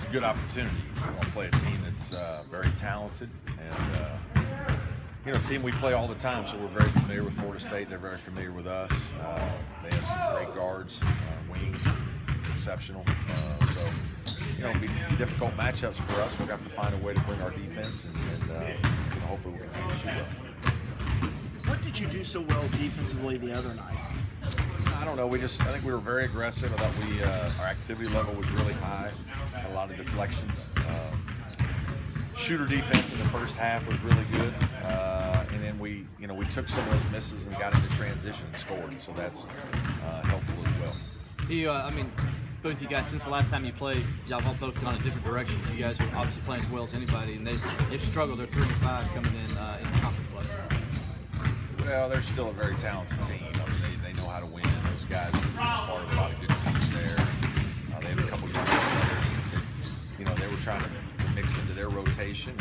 a good opportunity. We want to play a team that's very talented and a team we play all the time, so we're very familiar with Florida State. They're very familiar with us. They have some great guards, wings, exceptional. It'll be difficult matchups for us. We'll have to find a way to bring our defense and hopefully we'll continue to shoot well. What did you do so well defensively the other night? I don't know. I think we were very aggressive. I thought our activity level was really high. A lot of deflections. Shooter defense in the first half was really good, and then we took some of those misses and got into transition and scored. So that's helpful as well. Both you guys, since the last time you played, y'all both gone in different directions. You guys are obviously playing as well as anybody, and they've struggled. They're 3-5 coming in conference play. Well, they're still a very talented team. They know how to win. Those guys are part of a lot of good teams there. They have a couple young players that they were trying to mix into their rotation,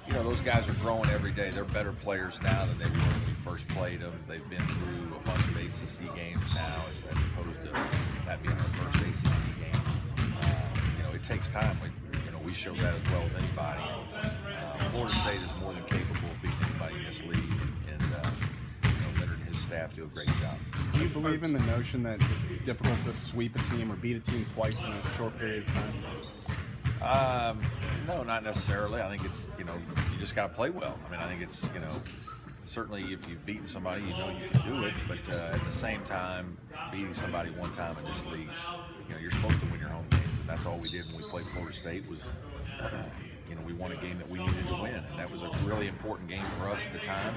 and those guys are growing every day. They're better players now than they were when we first played them. They've been through a bunch of ACC games now, as opposed to that being our first ACC game. It takes time. We show that as well as anybody. Florida State is more than capable of beating anybody in this league, and Leonard and his staff do a great job. Do you believe in the notion that it's difficult to sweep a team or beat a team twice in a short period of time? No, not necessarily. I think it's, you just got to play well. I think it's, certainly if you've beaten somebody, you can do it. But at the same time, beating somebody one time in this league, you're supposed to win your home games. And that's all we did when we played Florida State was, we won a game that we needed to win. And that was a really important game for us at the time.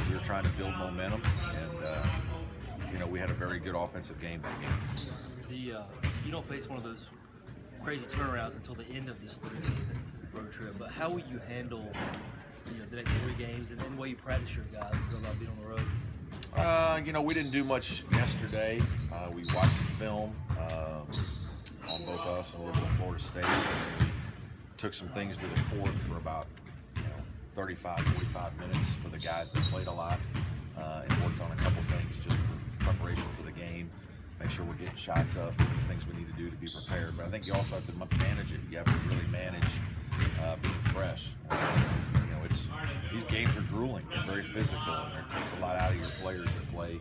We were trying to build momentum. And, we had a very good offensive game that game. You don't face one of those crazy turnarounds until the end of this 3-game road trip, but how will you handle the next 3 games and the way you practice your guys and go about being on the road? We didn't do much yesterday. We watched some film on both us and a little bit of Florida State. We took some things to the court for about 35, 45 minutes for the guys that played a lot, and worked on a couple things just for preparation for the game. Make sure we're getting shots up, the things we need to do to be prepared. But I think you also have to manage it. You have to really manage being fresh. These games are grueling. They're very physical, and it takes a lot out of your players to play,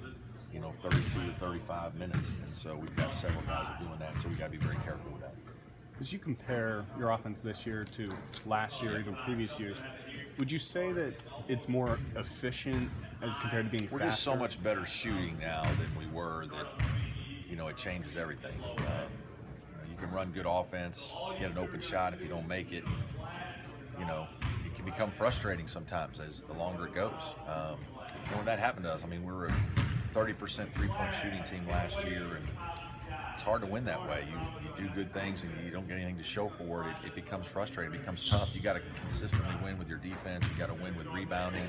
32 to 35 minutes. And so we've got several guys who are doing that, so we've got to be very careful with that. As you compare your offense this year to last year, even previous years, would you say that it's more efficient as compared to being faster? We're just so much better shooting now than we were that it changes everything. You can run good offense, get an open shot. If you don't make it, it can become frustrating sometimes as the longer it goes. When that happened to us, we were a 30% three-point shooting team last year, and it's hard to win that way. You do good things and you don't get anything to show for it. It becomes frustrating. It becomes tough. You got to consistently win with your defense. You got to win with rebounding.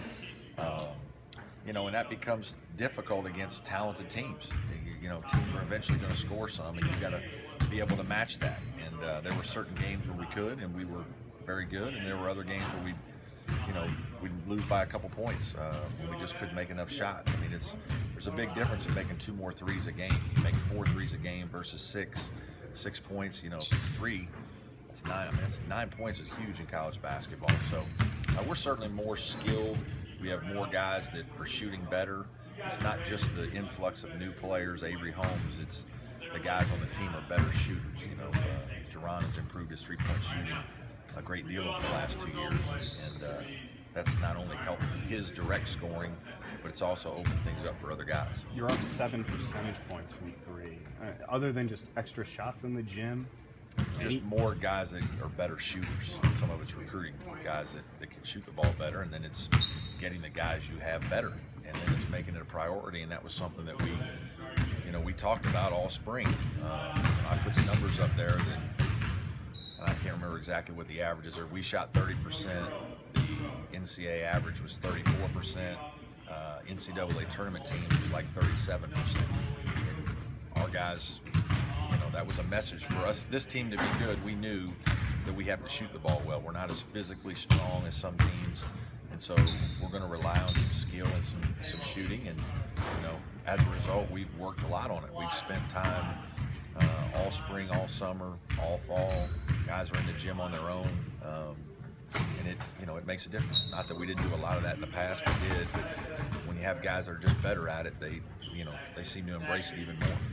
And that becomes difficult against talented teams. Teams are eventually going to score some, and you got to be able to match that. And there were certain games where we could, and we were very good, and there were other games where we'd lose by a couple points when we just couldn't make enough shots. There's a big difference in making 2 more threes a game. You make 4 threes a game versus 6. 6 points, if it's 3, it's 9. 9 points is huge in college basketball. So we're certainly more skilled. We have more guys that are shooting better. It's not just the influx of new players, Avery Holmes. It's the guys on the team are better shooters. Jerron has improved his 3-point shooting a great deal over the last 2 years, and that's not only helped his direct scoring, but it's also opened things up for other guys. You're up 7 percentage points from 3. Other than just extra shots in the gym, just more guys that are better shooters. Some of it's recruiting guys that can shoot the ball better, and then it's getting the guys you have better, and then it's making it a priority. And that was something that we talked about all spring. I put the numbers up there that I can't remember exactly what the averages are. We shot 30%. The NCAA average was 34%. NCAA tournament teams was like 37%. And our guys, that was a message for us. This team to be good, we knew that we have to shoot the ball well. We're not as physically strong as some teams, and so we're going to rely on some skill and some shooting. And as a result, we've worked a lot on it. We've spent time all spring, all summer, all fall. Guys are in the gym on their own, and it makes a difference. Not that we didn't do a lot of that in the past, we did, but when you have guys that are just better at it, they seem to embrace it even more.